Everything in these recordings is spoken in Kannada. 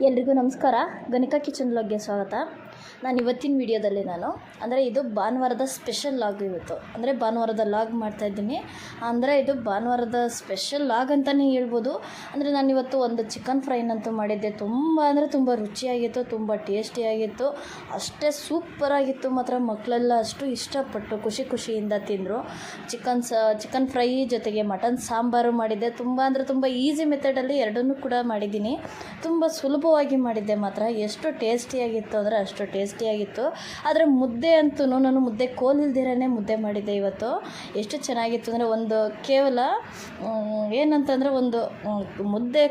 ಎಲ್ರಿಗೂ ನಮಸ್ಕಾರ. ಗಣಿಕಾ ಕಿಚನ್ ವ್ಲಾಗ್ಗೆ ಸ್ವಾಗತ. ನಾನು ಇವತ್ತಿನ ವಿಡಿಯೋದಲ್ಲಿ ಅಂದರೆ ಇದು ಭಾನುವಾರದ ಸ್ಪೆಷಲ್ ಲಾಗ್. ಇವತ್ತು ಅಂದರೆ ಭಾನುವಾರದ ಲಾಗ್ ಮಾಡ್ತಾಯಿದ್ದೀನಿ. ಅಂದರೆ ಇದು ಭಾನುವಾರದ ಸ್ಪೆಷಲ್ ಲಾಗ್ ಅಂತಲೇ ಹೇಳ್ಬೋದು. ಅಂದರೆ ನಾನಿವತ್ತು ಒಂದು ಚಿಕನ್ ಫ್ರೈನಂತೂ ಮಾಡಿದ್ದೆ. ತುಂಬ ರುಚಿಯಾಗಿತ್ತು, ತುಂಬ ಟೇಸ್ಟಿಯಾಗಿತ್ತು, ಅಷ್ಟೇ ಸೂಪರಾಗಿತ್ತು. ಮಾತ್ರ ಮಕ್ಕಳೆಲ್ಲ ಅಷ್ಟು ಇಷ್ಟಪಟ್ಟು ಖುಷಿಯಿಂದ ತಿಂದರು. ಚಿಕನ್ ಫ್ರೈ ಜೊತೆಗೆ ಮಟನ್ ಸಾಂಬಾರು ಮಾಡಿದ್ದೆ. ತುಂಬ ಈಸಿ ಮೆಥಡಲ್ಲಿ ಎರಡನ್ನೂ ಕೂಡ ಮಾಡಿದ್ದೀನಿ. ತುಂಬ ಸುಲಭವಾಗಿ ಮಾಡಿದ್ದೆ. ಮಾತ್ರ ಎಷ್ಟು ಟೇಸ್ಟಿಯಾಗಿತ್ತು ಅಂದರೆ ಅಷ್ಟು ಟೇಸ್ಟಿಯಾಗಿತ್ತು. ಆದರೆ ಮುದ್ದೆ ಅಂತೂ ನಾನು ಮುದ್ದೆ ಕೋಲಿಲ್ದಿರೇ ಮುದ್ದೆ ಮಾಡಿದ್ದೆ ಇವತ್ತು. ಎಷ್ಟು ಚೆನ್ನಾಗಿತ್ತು ಅಂದರೆ ಒಂದು ಕೇವಲ ಏನಂತಂದರೆ ಒಂದು ಮುದ್ದೆ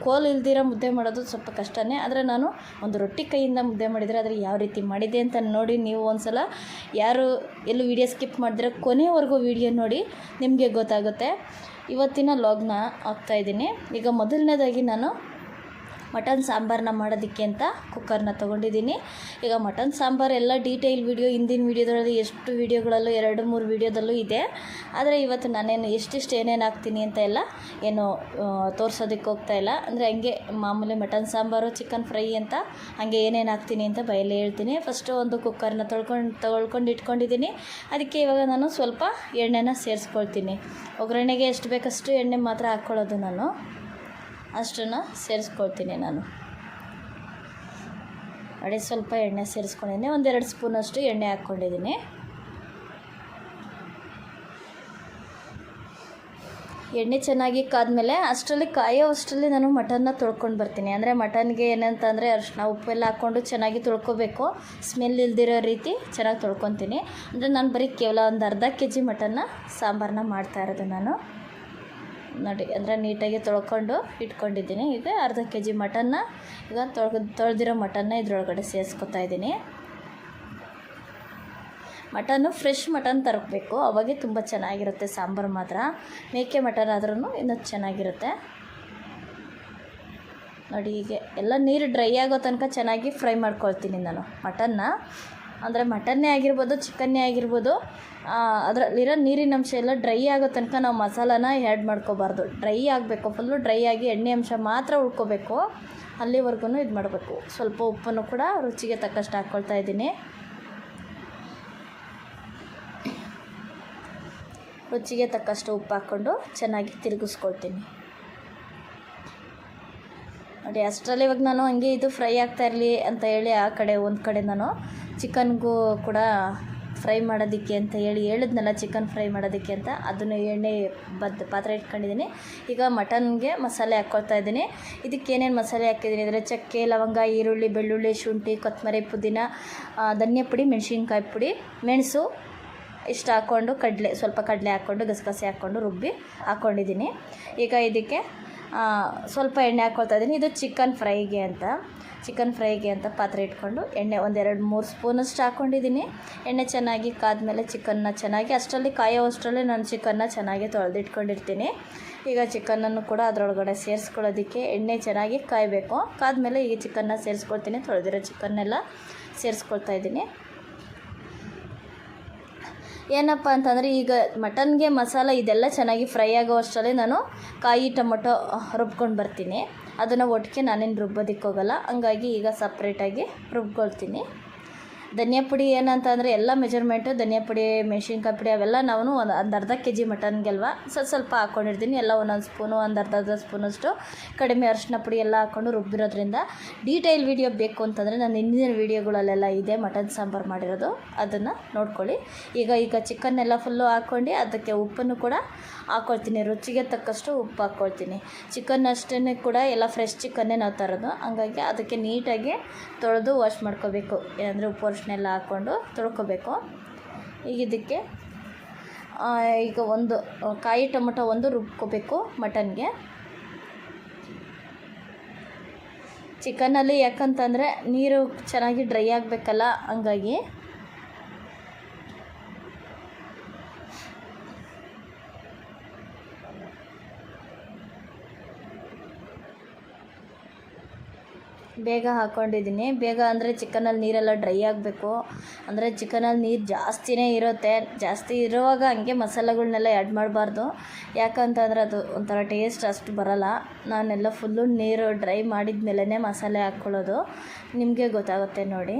ಕೋಲು ಇಲ್ದಿರ ಮುದ್ದೆ ಮಾಡೋದು ಸ್ವಲ್ಪ ಕಷ್ಟನೇ. ಆದರೆ ನಾನು ಒಂದು ರೊಟ್ಟಿ ಕೈಯಿಂದ ಮುದ್ದೆ ಮಾಡಿದರೆ ಆದರೆ ಯಾವ ರೀತಿ ಮಾಡಿದೆ ಅಂತ ನೋಡಿ ನೀವು ಒಂದು ಸಲ ಯಾರು ಎಲ್ಲೂ ವೀಡಿಯೋ ಸ್ಕಿಪ್ ಮಾಡಿದ್ರೆ ಕೊನೆವರೆಗೂ ವೀಡಿಯೋ ನೋಡಿ, ನಿಮಗೆ ಗೊತ್ತಾಗುತ್ತೆ. ಇವತ್ತಿನ ಲಾಗ್ನ ಹಾಕ್ತಾಯಿದ್ದೀನಿ. ಈಗ ಮೊದಲನೇದಾಗಿ ನಾನು ಮಟನ್ ಸಾಂಬಾರನ್ನ ಮಾಡೋದಕ್ಕೆ ಅಂತ ಕುಕ್ಕರ್ನ ತೊಗೊಂಡಿದ್ದೀನಿ. ಈಗ ಮಟನ್ ಸಾಂಬಾರು ಎಲ್ಲ ಡೀಟೇಲ್ ವೀಡಿಯೋ ಹಿಂದಿನ ವೀಡಿಯೋದಲ್ಲಿ ಎಷ್ಟು ವೀಡಿಯೋಗಳಲ್ಲೂ 2-3 ವೀಡಿಯೋದಲ್ಲೂ ಇದೆ. ಆದರೆ ಇವತ್ತು ನಾನೇನು ಎಷ್ಟಿಷ್ಟು ಏನೇನು ಹಾಕ್ತೀನಿ ಅಂತ ಎಲ್ಲ ಏನು ತೋರಿಸೋದಕ್ಕೆ ಹೋಗ್ತಾಯಿಲ್ಲ. ಅಂದರೆ ಹಂಗೆ ಮಾಮೂಲಿ ಮಟನ್ ಸಾಂಬಾರು, ಚಿಕನ್ ಫ್ರೈ ಅಂತ ಹಾಗೆ ಏನೇನು ಹಾಕ್ತೀನಿ ಅಂತ ಬಯಲೇ ಹೇಳ್ತೀನಿ. ಫಸ್ಟು ಒಂದು ಕುಕ್ಕರ್ನ ತೊಳ್ಕೊಂಡು ಇಟ್ಕೊಂಡಿದ್ದೀನಿ. ಅದಕ್ಕೆ ಇವಾಗ ನಾನು ಸ್ವಲ್ಪ ಎಣ್ಣೆನ ಸೇರಿಸ್ಕೊಳ್ತೀನಿ. ಒಗ್ಗರಣೆಗೆ ಎಷ್ಟು ಬೇಕಷ್ಟು ಎಣ್ಣೆ ಮಾತ್ರ ಹಾಕ್ಕೊಳ್ಳೋದು ನಾನು, ಅಷ್ಟನ್ನು ಸೇರಿಸ್ಕೊಳ್ತೀನಿ ನಾನು. ನೋಡಿ, ಸ್ವಲ್ಪ ಎಣ್ಣೆ ಸೇರಿಸ್ಕೊಂಡಿದ್ದೀನಿ. 1-2 ಸ್ಪೂನಷ್ಟು ಎಣ್ಣೆ ಹಾಕ್ಕೊಂಡಿದ್ದೀನಿ. ಎಣ್ಣೆ ಚೆನ್ನಾಗಿ ಕಾದ್ಮೇಲೆ ಕಾಯೋಷ್ಟರಲ್ಲಿ ನಾನು ಮಟನ್ನ ತೊಳ್ಕೊಂಡು ಬರ್ತೀನಿ. ಅಂದರೆ ಮಟನ್ಗೆ ಏನಂತಂದರೆ ಅರಿಶಿನ ಉಪ್ಪೆಲ್ಲ ಹಾಕ್ಕೊಂಡು ಚೆನ್ನಾಗಿ ತೊಳ್ಕೊಬೇಕು. ಸ್ಮೆಲ್ ಇಲ್ದಿರೋ ರೀತಿ ಚೆನ್ನಾಗಿ ತೊಳ್ಕೊತೀನಿ. ಅಂದರೆ ನಾನು ಬರೀ ಕೇವಲ ಒಂದು ಅರ್ಧ kg ಮಟನ್ನ ಸಾಂಬಾರನ್ನ ಮಾಡ್ತಾಯಿರೋದು ನಾನು. ನೋಡಿ, ಅಂದರೆ ನೀಟಾಗಿ ತೊಳ್ಕೊಂಡು ಇಟ್ಕೊಂಡಿದ್ದೀನಿ. ಈಗ ಅರ್ಧ kg ಮಟನ್ನ ಈಗ ತೊಳೆದಿರೋ ಮಟನ್ನ ಇದ್ರೊಳಗಡೆ ಸೇರಿಸ್ಕೊತಾ ಇದ್ದೀನಿ. ಮಟನ್ನು ಫ್ರೆಶ್ ಮಟನ್ ತರಬೇಕು, ಅವಾಗೆ ತುಂಬ ಚೆನ್ನಾಗಿರುತ್ತೆ ಸಾಂಬಾರು. ಮಾತ್ರ ಮೇಕೆ ಮಟನ್ ಆದ್ರೂ ಇನ್ನೂ ಚೆನ್ನಾಗಿರುತ್ತೆ. ನೋಡಿ, ಹೀಗೆ ಎಲ್ಲ ನೀರು ಡ್ರೈ ಆಗೋ ತನಕ ಚೆನ್ನಾಗಿ ಫ್ರೈ ಮಾಡ್ಕೊಳ್ತೀನಿ ನಾನು ಮಟನ್ನ. ಅಂದರೆ ಮಟನ್ನೇ ಆಗಿರ್ಬೋದು, ಚಿಕನ್ನೇ ಆಗಿರ್ಬೋದು, ಅದರಲ್ಲಿರೋ ನೀರಿನ ಅಂಶ ಎಲ್ಲ ಡ್ರೈ ಆಗೋ ತನಕ ನಾವು ಮಸಾಲಾನ ಆ್ಯಡ್ ಮಾಡ್ಕೋಬಾರ್ದು. ಡ್ರೈ ಆಗಬೇಕು, ಫುಲ್ಲು ಡ್ರೈ ಆಗಿ ಎಣ್ಣೆ ಅಂಶ ಮಾತ್ರ ಉಳ್ಕೋಬೇಕು. ಅಲ್ಲಿವರೆಗೂ ಇದು ಮಾಡಬೇಕು. ಸ್ವಲ್ಪ ಉಪ್ಪನ್ನು ಕೂಡ ರುಚಿಗೆ ತಕ್ಕಷ್ಟು ಹಾಕ್ಕೊಳ್ತಾ ಇದ್ದೀನಿ. ರುಚಿಗೆ ತಕ್ಕಷ್ಟು ಉಪ್ಪು ಹಾಕ್ಕೊಂಡು ಚೆನ್ನಾಗಿ ತಿರುಗಿಸ್ಕೊಳ್ತೀನಿ. ನೋಡಿ, ಅಷ್ಟರಲ್ಲಿ ಇವಾಗ ನಾನು ಹಂಗೆ ಇದು ಫ್ರೈ ಆಗ್ತಾ ಇರಲಿ ಅಂತ ಹೇಳಿ ಒಂದು ಕಡೆ ನಾನು ಚಿಕನ್ಗೂ ಕೂಡ ಫ್ರೈ ಮಾಡೋದಕ್ಕೆ ಅಂತ ಹೇಳಿದ್ನಲ್ಲ, ಚಿಕನ್ ಫ್ರೈ ಮಾಡೋದಕ್ಕೆ ಅಂತ ಅದನ್ನು ಎಣ್ಣೆ ಪಾತ್ರೆ ಇಟ್ಕೊಂಡಿದ್ದೀನಿ. ಈಗ ಮಟನ್ಗೆ ಮಸಾಲೆ ಹಾಕ್ಕೊಳ್ತಾ ಇದ್ದೀನಿ. ಇದಕ್ಕೆ ಏನೇನು ಮಸಾಲೆ ಹಾಕಿದ್ದೀನಿ ಅಂದರೆ ಚಕ್ಕೆ, ಲವಂಗ, ಈರುಳ್ಳಿ, ಬೆಳ್ಳುಳ್ಳಿ, ಶುಂಠಿ, ಕೊತ್ತಂಬರಿ, ಪುದೀನ, ಧನಿಯಾ ಪುಡಿ, ಮೆಣಸಿನ್ಕಾಯಿ ಪುಡಿ, ಮೆಣಸು ಇಷ್ಟು ಹಾಕ್ಕೊಂಡು ಸ್ವಲ್ಪ ಕಡಲೆ ಹಾಕ್ಕೊಂಡು ಗಸಗಸೆ ಹಾಕ್ಕೊಂಡು ರುಬ್ಬಿ ಹಾಕ್ಕೊಂಡಿದ್ದೀನಿ. ಈಗ ಇದಕ್ಕೆ ಸ್ವಲ್ಪ ಎಣ್ಣೆ ಹಾಕ್ಕೊಳ್ತಾ ಇದ್ದೀನಿ. ಇದು ಚಿಕನ್ ಫ್ರೈಗೆ ಅಂತ ಪಾತ್ರೆ ಇಟ್ಕೊಂಡು ಎಣ್ಣೆ 1-2-3 ಸ್ಪೂನಷ್ಟು ಹಾಕ್ಕೊಂಡಿದ್ದೀನಿ. ಎಣ್ಣೆ ಚೆನ್ನಾಗಿ ಕಾದ್ಮೇಲೆ ಚಿಕನ್ನ ಚೆನ್ನಾಗಿ ಕಾಯೋಷ್ಟರಲ್ಲಿ ನಾನು ಚಿಕನ್ನ ಚೆನ್ನಾಗಿ ತೊಳೆದಿಟ್ಕೊಂಡಿರ್ತೀನಿ. ಈಗ ಚಿಕನನ್ನು ಕೂಡ ಅದರೊಳಗಡೆ ಸೇರಿಸ್ಕೊಳ್ಳೋದಕ್ಕೆ ಎಣ್ಣೆ ಚೆನ್ನಾಗಿ ಕಾಯಬೇಕು. ಕಾದ್ಮೇಲೆ ಈಗ ಚಿಕನ್ನ ಸೇರಿಸ್ಕೊಳ್ತೀನಿ. ತೊಳೆದಿರೋ ಚಿಕನ್ನೆಲ್ಲ ಸೇರಿಸ್ಕೊಳ್ತಾ ಇದ್ದೀನಿ. ಏನಪ್ಪ ಅಂತಂದರೆ ಈಗ ಮಟನ್ಗೆ ಮಸಾಲ ಇದೆಲ್ಲ ಚೆನ್ನಾಗಿ ಫ್ರೈ ಆಗೋ ಅಷ್ಟರಲ್ಲಿ ನಾನು ಕಾಯಿ ಟೊಮೊಟೊ ರುಬ್ಕೊಂಡು ಬರ್ತೀನಿ. ಅದನ್ನು ಒಟ್ಟಿಗೆ ನಾನೇನು ರುಬ್ಬೋದಕ್ಕೆ ಹೋಗಲ್ಲ. ಹಂಗಾಗಿ ಈಗ ಸಪ್ರೇಟಾಗಿ ರುಬ್ಕೊಳ್ತೀನಿ. ಧನಿಯಾ ಪುಡಿ ಏನಂತಂದರೆ ಎಲ್ಲ ಮೆಜರ್ಮೆಂಟು, ಧನಿಯಾ ಪುಡಿ, ಮೆಣಸಿನ್ಕಾಯಿ ಪುಡಿ ಅವೆಲ್ಲ ನಾನು ಒಂದು ಅರ್ಧ kg ಮಟನ್ಗೆಲ್ವ ಸ್ವಲ್ಪ ಹಾಕ್ಕೊಂಡಿರ್ತೀನಿ. ಎಲ್ಲ 1 ಸ್ಪೂನು, ಅರ್ಧ ಸ್ಪೂನಷ್ಟು ಕಡಿಮೆ ಅರಿಶಿನ ಪುಡಿ ಎಲ್ಲ ಹಾಕ್ಕೊಂಡು ರುಬ್ಬಿರೋದ್ರಿಂದ ಡೀಟೇಲ್ ವೀಡಿಯೋ ಬೇಕು ಅಂತಂದರೆ ನಾನು ಹಿಂದಿನ ವೀಡಿಯೋಗಳಲ್ಲೆಲ್ಲ ಇದೆ ಮಟನ್ ಸಾಂಬಾರು ಮಾಡಿರೋದು, ಅದನ್ನು ನೋಡ್ಕೊಳ್ಳಿ. ಈಗ ಚಿಕನ್ನೆಲ್ಲ ಫುಲ್ಲು ಹಾಕ್ಕೊಂಡು ಅದಕ್ಕೆ ಉಪ್ಪನ್ನು ಕೂಡ ಹಾಕ್ಕೊಳ್ತೀನಿ. ರುಚಿಗೆ ತಕ್ಕಷ್ಟು ಉಪ್ಪು ಹಾಕ್ಕೊಳ್ತೀನಿ. ಚಿಕನ್ ಅಷ್ಟೇ ಕೂಡ ಎಲ್ಲ ಫ್ರೆಶ್ ಚಿಕನ್ನೇ ನಾವು ತರೋದು. ಹಂಗಾಗಿ ಅದಕ್ಕೆ ನೀಟಾಗಿ ತೊಳೆದು ವಾಶ್ ಮಾಡ್ಕೋಬೇಕು. ಏನಂದರೆ ಉಪ್ಪು ಅರಿಶಿನ ಎಲ್ಲ ಹಾಕ್ಕೊಂಡು ತೊಳ್ಕೊಬೇಕು. ಈಗ ಇದಕ್ಕೆ ಈಗ ಒಂದು ಕಾಯಿ ಟೊಮೊಟೊ ಒಂದು ರುಬ್ಕೋಬೇಕು ಮಟನ್ಗೆ. ಚಿಕನ್ನಲ್ಲಿ ಯಾಕಂತಂದರೆ ನೀರು ಚೆನ್ನಾಗಿ ಡ್ರೈ ಆಗಬೇಕಲ್ಲ, ಹಂಗಾಗಿ ಬೇಗ ಹಾಕ್ಕೊಂಡಿದ್ದೀನಿ. ಬೇಗ ಅಂದರೆ ಚಿಕನಲ್ಲಿ ನೀರೆಲ್ಲ ಡ್ರೈ ಆಗಬೇಕು. ಅಂದರೆ ಚಿಕನಲ್ಲಿ ನೀರು ಜಾಸ್ತಿನೇ ಇರುತ್ತೆ. ಜಾಸ್ತಿ ಇರುವಾಗ ಹಂಗೆ ಮಸಾಲೆಗಳ್ನೆಲ್ಲ ಆ್ಯಡ್ ಮಾಡಬಾರ್ದು. ಯಾಕಂತಂದರೆ ಅದು ಒಂಥರ ಟೇಸ್ಟ್ ಅಷ್ಟು ಬರೋಲ್ಲ. ನಾನೆಲ್ಲ ಫುಲ್ಲು ನೀರು ಡ್ರೈ ಮಾಡಿದ ಮೇಲೇ ಮಸಾಲೆ ಹಾಕ್ಕೊಳ್ಳೋದು. ನಿಮಗೆ ಗೊತ್ತಾಗುತ್ತೆ ನೋಡಿ.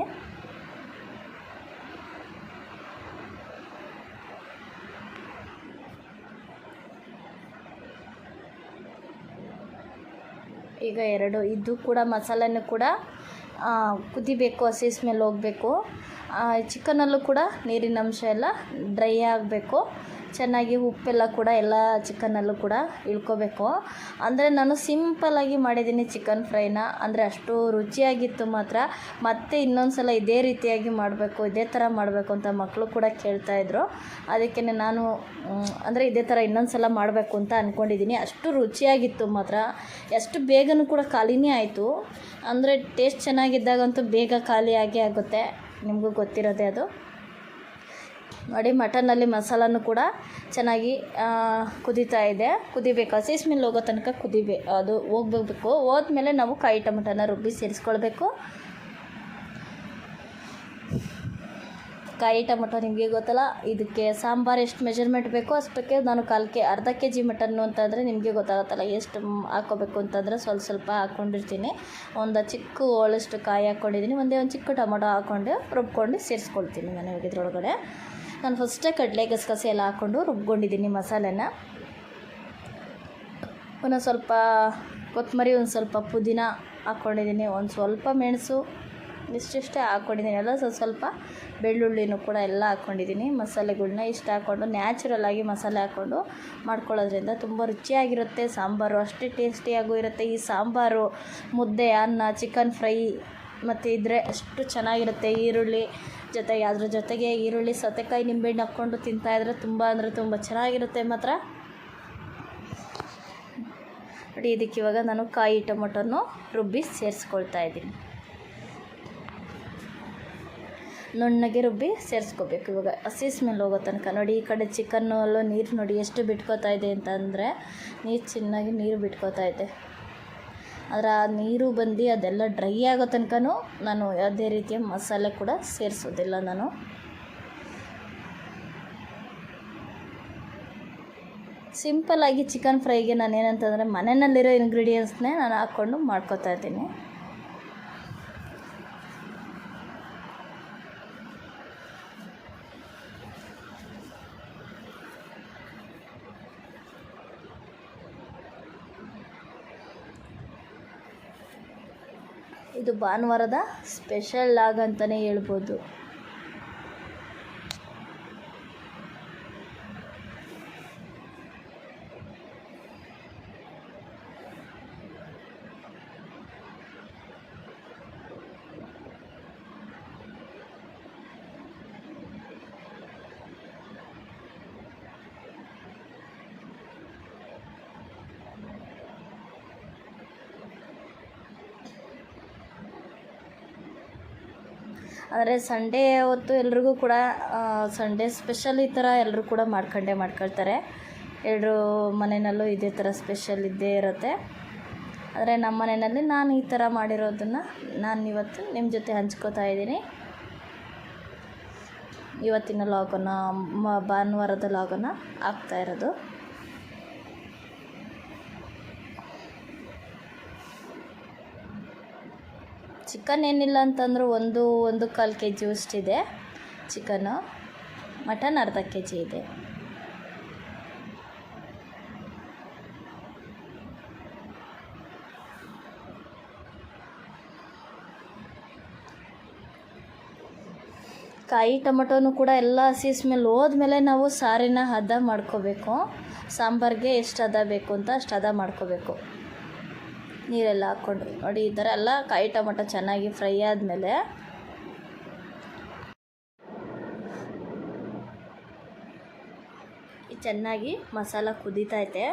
ಈಗ ಇದು ಕೂಡ ಮಸಾಲೆನೂ ಕೂಡ ಕುದಿಬೇಕು, ಹಸಿ ಸ್ಮೆಲ್ ಹೋಗಬೇಕು. ಚಿಕನಲ್ಲೂ ಕೂಡ ನೀರಿನ ಅಂಶ ಎಲ್ಲ ಡ್ರೈ ಆಗಬೇಕು. ಚೆನ್ನಾಗಿ ಉಪ್ಪೆಲ್ಲ ಕೂಡ ಎಲ್ಲ ಚಿಕನಲ್ಲೂ ಕೂಡ ಇಳ್ಕೋಬೇಕು. ಅಂದರೆ ನಾನು ಸಿಂಪಲ್ಲಾಗಿ ಮಾಡಿದ್ದೀನಿ ಚಿಕನ್ ಫ್ರೈನ. ಅಂದರೆ ಅಷ್ಟು ರುಚಿಯಾಗಿತ್ತು ಮಾತ್ರ. ಮತ್ತೆ ಇನ್ನೊಂದು ಸಲ ಇದೇ ರೀತಿಯಾಗಿ ಮಾಡಬೇಕು, ಇದೇ ಥರ ಮಾಡಬೇಕು ಅಂತ ಮಕ್ಕಳು ಕೂಡ ಕೇಳ್ತಾಯಿದ್ರು. ಅದಕ್ಕೆ ನಾನು ಅಂದರೆ ಇದೇ ಥರ ಇನ್ನೊಂದು ಸಲ ಮಾಡಬೇಕು ಅಂತ ಅಂದ್ಕೊಂಡಿದ್ದೀನಿ. ಅಷ್ಟು ರುಚಿಯಾಗಿತ್ತು ಮಾತ್ರ. ಎಷ್ಟು ಬೇಗನೂ ಕೂಡ ಖಾಲಿನೇ ಆಯಿತು. ಅಂದರೆ ಟೇಸ್ಟ್ ಚೆನ್ನಾಗಿದ್ದಾಗಂತೂ ಬೇಗ ಖಾಲಿ ಆಗುತ್ತೆ, ನಿಮಗೂ ಗೊತ್ತಿರೋದೇ ಅದು. ನೋಡಿ, ಮಟನಲ್ಲಿ ಮಸಾಲನೂ ಕೂಡ ಚೆನ್ನಾಗಿ ಕುದೀತಾ ಇದೆ. ಕುದಿಬೇಕು, ಹಸಿ ಸ್ಮೆಲ್ ಹೋಗೋ ತನಕ ಅದು ಹೋಗ್ಬೇಕು. ಹೋದ್ಮೇಲೆ ನಾವು ಕಾಯಿ ಟೊಮೆಟೊನ ರುಬ್ಬಿ ಸೇರಿಸ್ಕೊಳ್ಬೇಕು. ಕಾಯಿ ಟೊಮೆಟೊ ನಿಮಗೆ ಗೊತ್ತಲ್ಲ, ಇದಕ್ಕೆ ಸಾಂಬಾರು ಎಷ್ಟು ಮೆಜರ್ಮೆಂಟ್ ಬೇಕೋ ಅಷ್ಟಕ್ಕೆ ನಾನು ಅರ್ಧ ಕೆ ಜಿ ಮಟನ್ನು ಅಂತಂದರೆ ನಿಮಗೆ ಗೊತ್ತಾಗುತ್ತಲ್ಲ ಎಷ್ಟು ಹಾಕ್ಕೋಬೇಕು ಅಂತಂದರೆ ಸ್ವಲ್ಪ ಹಾಕ್ಕೊಂಡಿರ್ತೀನಿ. ಒಂದು ಚಿಕ್ಕ ಹೋಳಷ್ಟು ಕಾಯಿ ಹಾಕ್ಕೊಂಡಿದ್ದೀನಿ. ಒಂದು ಚಿಕ್ಕ ಟೊಮೆಟೊ ಹಾಕ್ಕೊಂಡು ರುಬ್ಕೊಂಡು ಸೇರಿಸ್ಕೊಳ್ತೀನಿ ನಾನು ಇದ್ರೊಳಗಡೆ. ನಾನು ಫಸ್ಟೇ ಕಡಲೆ ಗಸಗಸೆ ಎಲ್ಲ ಹಾಕ್ಕೊಂಡು ರುಬ್ಕೊಂಡಿದ್ದೀನಿ ಮಸಾಲೆನ. ಒಂದು ಸ್ವಲ್ಪ ಕೊತ್ತಂಬರಿ, ಒಂದು ಸ್ವಲ್ಪ ಪುದೀನ ಹಾಕ್ಕೊಂಡಿದ್ದೀನಿ. ಒಂದು ಸ್ವಲ್ಪ ಮೆಣಸು, ಇಷ್ಟಿಷ್ಟೇ ಹಾಕ್ಕೊಂಡಿದ್ದೀನಿ. ಎಲ್ಲ ಸ್ವಲ್ಪ ಬೆಳ್ಳುಳ್ಳಿನೂ ಕೂಡ ಎಲ್ಲ ಹಾಕ್ಕೊಂಡಿದ್ದೀನಿ. ಮಸಾಲೆಗಳ್ನ ಇಷ್ಟು ಹಾಕ್ಕೊಂಡು ನ್ಯಾಚುರಲ್ಲಾಗಿ ಮಸಾಲೆ ಹಾಕ್ಕೊಂಡು ಮಾಡ್ಕೊಳ್ಳೋದ್ರಿಂದ ತುಂಬ ರುಚಿಯಾಗಿರುತ್ತೆ ಸಾಂಬಾರು. ಅಷ್ಟೇ ಟೇಸ್ಟಿಯಾಗೂ ಇರುತ್ತೆ. ಈ ಸಾಂಬಾರು ಮುದ್ದೆ, ಅನ್ನ, ಚಿಕನ್ ಫ್ರೈ ಮತ್ತು ಇದ್ದರೆ ಅಷ್ಟು ಚೆನ್ನಾಗಿರುತ್ತೆ. ಈರುಳ್ಳಿ ಜೊತೆಗೆ ಅದ್ರ ಜೊತೆಗೆ ಈರುಳ್ಳಿ, ಸೌತೆಕಾಯಿ, ನಿಂಬೆಹಣ್ಣು ಹಾಕ್ಕೊಂಡು ತಿಂತಾಯಿದ್ರೆ ತುಂಬ ಅಂದರೆ ತುಂಬ ಚೆನ್ನಾಗಿರುತ್ತೆ ಮಾತ್ರ. ನೋಡಿ, ಇದಕ್ಕೆ ಇವಾಗ ನಾನು ಕಾಯಿ ಟೊಮೊಟೊನು ರುಬ್ಬಿ ಸೇರಿಸ್ಕೊಳ್ತಾ ಇದ್ದೀನಿ. ನುಣ್ಣಗೆ ರುಬ್ಬಿ ಸೇರಿಸ್ಕೋಬೇಕು. ಇವಾಗ ಹಸಿ ಸ್ಮೆಲ್ ಹೋಗೋ ತನಕ. ನೋಡಿ, ಈ ಕಡೆ ಚಿಕನ್ನಲ್ಲೂ ನೀರು ನೋಡಿ ಎಷ್ಟು ಬಿಟ್ಕೋತಾ ಇದೆ ಅಂತಂದರೆ, ಚೆನ್ನಾಗಿ ನೀರು ಬಿಟ್ಕೋತಾ ಇದೆ. ಅದರ ನೀರು ಬಂದು ಅದೆಲ್ಲ ಡ್ರೈ ಆಗೋ ತನಕನೂ ನಾನು ಯಾವುದೇ ರೀತಿಯ ಮಸಾಲೆ ಕೂಡ ಸೇರಿಸೋದಿಲ್ಲ. ನಾನು ಸಿಂಪಲ್ಲಾಗಿ ಚಿಕನ್ ಫ್ರೈಗೆ ನಾನು ಏನಂತಂದರೆ ಮನೆಯಲ್ಲಿರೋ ಇಂಗ್ರೀಡಿಯೆಂಟ್ಸ್ನೇ ನಾನು ಹಾಕ್ಕೊಂಡು ಮಾಡ್ಕೋತಾ ಇದ್ದೀನಿ. ಇದು ಭಾನುವಾರದ ಸ್ಪೆಷಲ್ ಲಾಗ್ ಅಂತಲೇ ಹೇಳ್ಬೋದು. ಅಂದರೆ ಸಂಡೇ ಹೊತ್ತು ಎಲ್ರಿಗೂ ಕೂಡ ಸಂಡೇ ಸ್ಪೆಷಲ್ ಈ ಥರ ಎಲ್ಲರೂ ಕೂಡ ಮಾಡ್ಕೊಳ್ತಾರೆ. ಎಲ್ಲರೂ ಮನೆಯಲ್ಲೂ ಇದೇ ಥರ ಸ್ಪೆಷಲ್ ಇದ್ದೇ ಇರುತ್ತೆ. ಆದರೆ ನಮ್ಮ ಮನೆಯಲ್ಲಿ ನಾನು ಈ ಥರ ಮಾಡಿರೋದನ್ನು ನಾನು ಇವತ್ತು ನಿಮ್ಮ ಜೊತೆ ಹಂಚ್ಕೋತಾ ಇದ್ದೀನಿ. ಇವತ್ತಿನ ಲಾಗನ್ನು ಭಾನುವಾರದ ಲಾಗನ್ನು ಹಾಕ್ತಾಯಿರೋದು. ಚಿಕನ್ ಏನಿಲ್ಲ ಅಂತಂದರೂ 1.25 kg ಅಷ್ಟಿದೆ ಚಿಕನ್ನು. ಮಟನ್ ಅರ್ಧ kg ಇದೆ. ಕಾಯಿ ಟೊಮೊಟೊನೂ ಕೂಡ ಎಲ್ಲ ಹಸಿ ಸ್ಮೆಲ್ ಹೋದ್ಮೇಲೆ ನಾವು ಸಾರಿನ ಹದ ಮಾಡ್ಕೋಬೇಕು. ಸಾಂಬಾರಿಗೆ ಎಷ್ಟು ಹದ ಬೇಕು ಅಂತ ಅಷ್ಟು ಹದ ಮಾಡ್ಕೋಬೇಕು. ನೀರೆಲ್ಲ ಹಾಕ್ಕೊಂಡು ನೋಡಿ, ಈ ಥರ ಎಲ್ಲ ಕಾಯಿ ಟೊಮೊಟೊ ಚೆನ್ನಾಗಿ ಫ್ರೈ ಆದಮೇಲೆ ಚೆನ್ನಾಗಿ ಮಸಾಲ ಕುದೀತೈತೆ.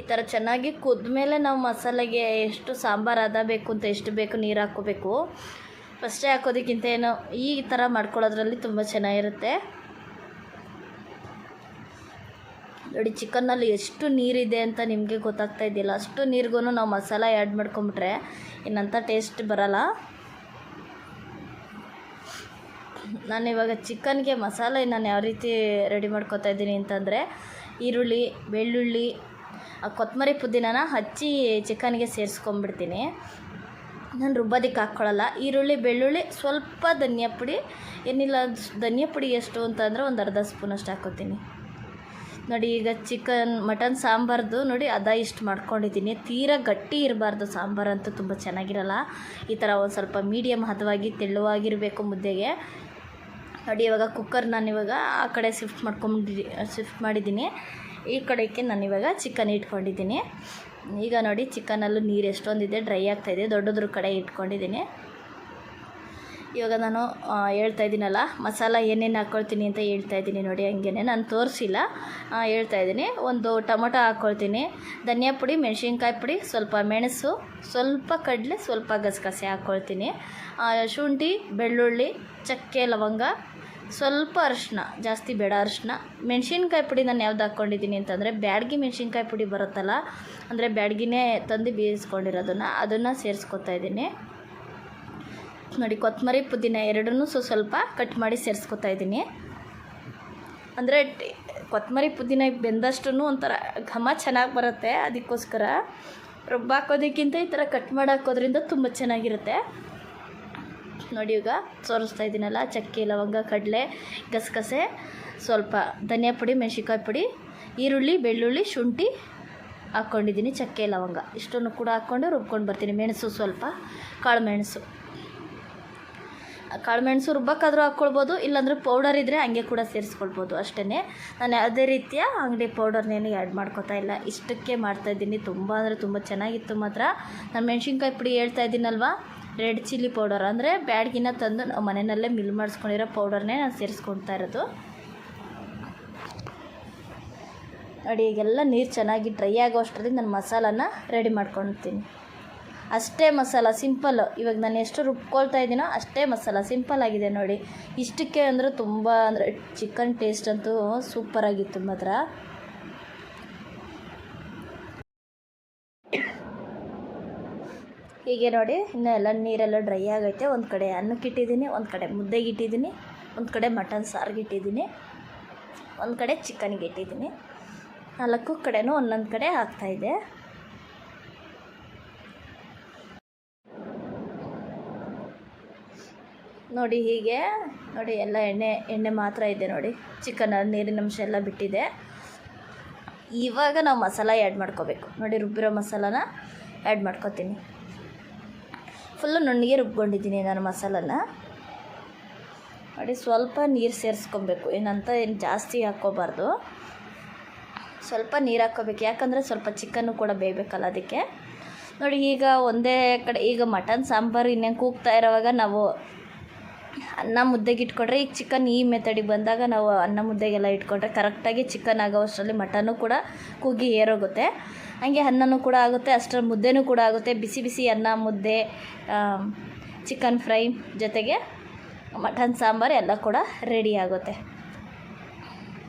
ಈ ಥರ ಚೆನ್ನಾಗಿ ಕುದ್ಮೇಲೆ ನಾವು ಮಸಾಲೆಗೆ ಎಷ್ಟು ಸಾಂಬಾರು ಹದ ಬೇಕು ಅಂತ ಎಷ್ಟು ಬೇಕು ನೀರು ಹಾಕ್ಕೋಬೇಕು. ಫಸ್ಟೇ ಹಾಕೋದಕ್ಕಿಂತ ಏನೋ ಈ ಥರ ಮಾಡ್ಕೊಳ್ಳೋದ್ರಲ್ಲಿ ತುಂಬ ಚೆನ್ನಾಗಿರುತ್ತೆ. ನೋಡಿ ಚಿಕನ್ನಲ್ಲಿ ಎಷ್ಟು ನೀರಿದೆ ಅಂತ ನಿಮಗೆ ಗೊತ್ತಾಗ್ತಾ ಇದೆಯಲ್ಲ, ಅಷ್ಟು ನೀರಿಗೂ ನಾವು ಮಸಾಲ ಆ್ಯಡ್ ಮಾಡ್ಕೊಂಬಿಟ್ರೆ ಇನ್ನಂಥ ಟೇಸ್ಟ್ ಬರೋಲ್ಲ. ನಾನಿವಾಗ ಚಿಕನ್ಗೆ ಮಸಾಲೆ ನಾನು ಯಾವ ರೀತಿ ರೆಡಿ ಮಾಡ್ಕೊತಾ ಇದ್ದೀನಿ ಅಂತಂದರೆ, ಈರುಳ್ಳಿ, ಬೆಳ್ಳುಳ್ಳಿ, ಕೊತ್ತಂಬರಿ ಪುದೀನನ ಹಚ್ಚಿ ಚಿಕನ್ಗೆ ಸೇರಿಸ್ಕೊಂಬಿಡ್ತೀನಿ. ನಾನು ರುಬ್ಬೋದಕ್ಕೆ ಹಾಕ್ಕೊಳ್ಳಲ್ಲ. ಈರುಳ್ಳಿ, ಬೆಳ್ಳುಳ್ಳಿ, ಸ್ವಲ್ಪ ಧನಿಯಾ ಪುಡಿ, ಏನಿಲ್ಲ ಧನಿಯಾ ಪುಡಿ ಎಷ್ಟು ಅಂತಂದರೆ ಒಂದು ಅರ್ಧ ಸ್ಪೂನಷ್ಟು ಹಾಕ್ಕೋತೀನಿ. ನೋಡಿ ಈಗ ಮಟನ್ ಸಾಂಬಾರ್ದು ನೋಡಿ ಇಷ್ಟು ಮಾಡ್ಕೊಂಡಿದ್ದೀನಿ. ತೀರಾ ಗಟ್ಟಿ ಇರಬಾರ್ದು, ಸಾಂಬಾರಂತೂ ತುಂಬ ಚೆನ್ನಾಗಿರಲ್ಲ. ಈ ಥರ ಒಂದು ಸ್ವಲ್ಪ ಮೀಡಿಯಮ್ ಹದವಾಗಿ ತೆಳುವಾಗಿರಬೇಕು ಮುದ್ದೆಗೆ. ನೋಡಿ ಇವಾಗ ಕುಕ್ಕರ್ ನಾನಿವಾಗ ಆ ಕಡೆ ಶಿಫ್ಟ್ ಮಾಡಿದ್ದೀನಿ. ಈ ಕಡೆಗೆ ನಾನಿವಾಗ ಚಿಕನ್ ಇಟ್ಕೊಂಡಿದ್ದೀನಿ. ಈಗ ನೋಡಿ ಚಿಕನಲ್ಲೂ ನೀರು ಎಷ್ಟೊಂದಿದೆ, ಡ್ರೈ ಆಗ್ತಾಯಿದೆ. ದೊಡ್ಡದ್ರ ಕಡೆ ಇಟ್ಕೊಂಡಿದ್ದೀನಿ. ಇವಾಗ ನಾನು ಹೇಳ್ತಾಯಿದ್ದೀನಲ್ಲ ಮಸಾಲ ಏನೇನು ಹಾಕ್ಕೊಳ್ತೀನಿ ಅಂತ ಹೇಳ್ತಾಯಿದ್ದೀನಿ. ನೋಡಿ ಹಂಗೇ ನಾನು ತೋರಿಸಿಲ್ಲ, ಹೇಳ್ತಾಯಿದ್ದೀನಿ. ಒಂದು ಟೊಮೊಟೊ ಹಾಕ್ಕೊಳ್ತೀನಿ, ಧನಿಯಾ ಪುಡಿ, ಮೆಣಸಿನ್ಕಾಯಿ ಪುಡಿ, ಸ್ವಲ್ಪ ಮೆಣಸು, ಸ್ವಲ್ಪ ಕಡಲೆ, ಸ್ವಲ್ಪ ಗಸಗಸೆ ಹಾಕ್ಕೊಳ್ತೀನಿ. ಶುಂಠಿ, ಬೆಳ್ಳುಳ್ಳಿ, ಚಕ್ಕೆ, ಲವಂಗ, ಸ್ವಲ್ಪ ಅರಿಶಿನ, ಜಾಸ್ತಿ ಬೇಡ ಅರಿಶಿನ. ಮೆಣಸಿನ್ಕಾಯಿ ಪುಡಿ ನಾನು ಯಾವ್ದು ಹಾಕ್ಕೊಂಡಿದ್ದೀನಿ ಅಂತಂದರೆ ಬ್ಯಾಡಗಿ ಮೆಣಸಿನ್ಕಾಯಿ ಪುಡಿ ಬರುತ್ತಲ್ಲ, ಅಂದರೆ ಬ್ಯಾಡಗಿನೇ ತಂದು ಅದನ್ನು ಸೇರಿಸ್ಕೊತಾ ಇದ್ದೀನಿ. ನೋಡಿ ಕೊತ್ತಂಬರಿ ಪುದೀನ ಎರಡನ್ನೂ ಸ್ವಲ್ಪ ಕಟ್ ಮಾಡಿ ಸೇರಿಸ್ಕೊತಾ ಇದ್ದೀನಿ. ಅಂದರೆ ಕೊತ್ತಂಬರಿ ಪುದೀನ ಬೆಂದಷ್ಟು ಒಂಥರ ಘಮ ಚೆನ್ನಾಗಿ ಬರುತ್ತೆ. ಅದಕ್ಕೋಸ್ಕರ ರುಬ್ಬಾಕೋದಕ್ಕಿಂತ ಈ ಥರ ಕಟ್ ಮಾಡಿ ಹಾಕೋದ್ರಿಂದ ತುಂಬ ಚೆನ್ನಾಗಿರುತ್ತೆ. ನೋಡಿ ಈಗ ತೋರಿಸ್ತಾ ಇದ್ದೀನಲ್ಲ, ಚಕ್ಕೆ, ಲವಂಗ, ಕಡಲೆ, ಗಸಗಸೆ, ಸ್ವಲ್ಪ ಧನಿಯಾ ಪುಡಿ, ಮೆಣಸಿನ್ಕಾಯಿ ಪುಡಿ, ಈರುಳ್ಳಿ, ಬೆಳ್ಳುಳ್ಳಿ, ಶುಂಠಿ ಹಾಕ್ಕೊಂಡಿದ್ದೀನಿ, ಚಕ್ಕೆ, ಲವಂಗ ಇಷ್ಟನ್ನು ಕೂಡ ಹಾಕ್ಕೊಂಡು ರುಬ್ಕೊಂಡು ಬರ್ತೀನಿ. ಮೆಣಸು, ಸ್ವಲ್ಪ ಕಾಳುಮೆಣಸು ರುಬ್ಬಕ್ಕಾದರೂ ಹಾಕ್ಕೊಳ್ಬೋದು, ಇಲ್ಲಾಂದರೆ ಪೌಡರ್ ಇದ್ದರೆ ಹಂಗೆ ಕೂಡ ಸೇರಿಸ್ಕೊಳ್ಬೋದು ಅಷ್ಟೇ. ನಾನು ಯಾವುದೇ ರೀತಿಯ ಅಂಗಡಿ ಪೌಡರ್ನೇನು ಆ್ಯಡ್ ಮಾಡ್ಕೊತಾ ಇಲ್ಲ, ಇಷ್ಟಕ್ಕೆ ಮಾಡ್ತಾಯಿದ್ದೀನಿ. ತುಂಬ ಅಂದರೆ ತುಂಬ ಚೆನ್ನಾಗಿತ್ತು ಮಾತ್ರ. ನಾನು ಮೆಣಸಿನ್ಕಾಯಿ ಪುಡಿ ಹೇಳ್ತಾ ಇದ್ದೀನಲ್ವ, ರೆಡ್ ಚಿಲ್ಲಿ ಪೌಡರ್ ಅಂದರೆ ಬ್ಯಾಡಗಿನ ತಂದು ನಾವು ಮನೆಯಲ್ಲೇ ಮಿಲ್ ಮಾಡಿಸ್ಕೊಂಡಿರೋ ಪೌಡರ್ನೇ ನಾನು ಸೇರಿಸ್ಕೊಳ್ತಾ ಇರೋದು. ನೋಡಿ ಈಗೆಲ್ಲ ನೀರು ಚೆನ್ನಾಗಿ ಡ್ರೈ ಆಗೋ ಅಷ್ಟರಲ್ಲಿ ನಾನು ಮಸಾಲಾನ ರೆಡಿ ಮಾಡ್ಕೊಳ್ತೀನಿ. ಅಷ್ಟೇ ಮಸಾಲ, ಸಿಂಪಲ್ಲು. ಇವಾಗ ನಾನು ಎಷ್ಟು ರುಬ್ಕೊಳ್ತಾ ಇದ್ದೀನೋ ಅಷ್ಟೇ ಮಸಾಲ, ಸಿಂಪಲ್ ಆಗಿದೆ ನೋಡಿ. ಇಷ್ಟಕ್ಕೆ ಅಂದರೆ ತುಂಬ ಅಂದರೆ ಚಿಕನ್ ಟೇಸ್ಟ್ ಅಂತೂ ಸೂಪರಾಗಿತ್ತು ಮಾತ್ರ. ಹೀಗೆ ನೋಡಿ ಇನ್ನೂ ಎಲ್ಲ ನೀರೆಲ್ಲ ಡ್ರೈ ಆಗೈತೆ. ಒಂದು ಕಡೆ ಅನ್ನಕ್ಕೆ ಇಟ್ಟಿದ್ದೀನಿ, ಒಂದು ಕಡೆ ಮುದ್ದೆಗೆ ಇಟ್ಟಿದ್ದೀನಿ, ಒಂದು ಕಡೆ ಮಟನ್ ಸಾರಿಗೆ ಇಟ್ಟಿದ್ದೀನಿ, ಒಂದು ಕಡೆ ಚಿಕನ್ಗೆ ಇಟ್ಟಿದ್ದೀನಿ. 4 ಕಡೆನೂ ಒಂದೊಂದು ಕಡೆ ಹಾಕ್ತಾಯಿದ್ದೆ. ನೋಡಿ ಹೀಗೆ ನೋಡಿ ಎಲ್ಲ ಎಣ್ಣೆ ಮಾತ್ರ ಇದೆ ನೋಡಿ. ಚಿಕನಲ್ಲಿ ನೀರಿನ ಅಂಶ ಎಲ್ಲ ಬಿಟ್ಟಿದೆ. ಇವಾಗ ನಾವು ಮಸಾಲ ಆ್ಯಡ್ ಮಾಡ್ಕೋಬೇಕು. ನೋಡಿ ರುಬ್ಬಿರೋ ಮಸಾಲಾನ ಆ್ಯಡ್ ಮಾಡ್ಕೊತೀನಿ. ಫುಲ್ಲು ನುಣ್ಣಗೆ ರುಬ್ಕೊಂಡಿದ್ದೀನಿ ನಾನು ಮಸಾಲನ. ನೋಡಿ ಸ್ವಲ್ಪ ನೀರು ಸೇರಿಸ್ಕೊಬೇಕು, ಏನು ಜಾಸ್ತಿ ಹಾಕ್ಕೋಬಾರ್ದು, ಸ್ವಲ್ಪ ನೀರು ಹಾಕ್ಕೋಬೇಕು. ಯಾಕಂದರೆ ಸ್ವಲ್ಪ ಚಿಕನ್ನು ಕೂಡ ಬೇಯಬೇಕಲ್ಲ ಅದಕ್ಕೆ. ನೋಡಿ ಈಗ ಒಂದೇ ಕಡೆ ಈಗ ಮಟನ್ ಸಾಂಬಾರು ಇನ್ನೇನು ಕೂಗ್ತಾ ಇರೋವಾಗ ನಾವು ಅನ್ನ ಮುದ್ದೆಗೆ ಇಟ್ಕೊಂಡ್ರೆ, ಈಗ ಚಿಕನ್ ಈ ಮೆಥಡಿಗೆ ಬಂದಾಗ ನಾವು ಅನ್ನ ಮುದ್ದೆಗೆಲ್ಲ ಇಟ್ಕೊಂಡ್ರೆ ಕರೆಕ್ಟಾಗಿ ಚಿಕನ್ ಆಗೋ ಅಷ್ಟರಲ್ಲಿ ಮಟನ್ನು ಕೂಡ ಕೂಗಿ ಏರೋಗುತ್ತೆ, ಹಂಗೆ ಅನ್ನನೂ ಕೂಡ ಆಗುತ್ತೆ, ಅಷ್ಟರಲ್ಲಿ ಮುದ್ದೆನೂ ಕೂಡ ಆಗುತ್ತೆ. ಬಿಸಿ ಬಿಸಿ ಅನ್ನ, ಮುದ್ದೆ, ಚಿಕನ್ ಫ್ರೈ ಜೊತೆಗೆ ಮಟನ್ ಸಾಂಬಾರು ಎಲ್ಲ ಕೂಡ ರೆಡಿ ಆಗುತ್ತೆ.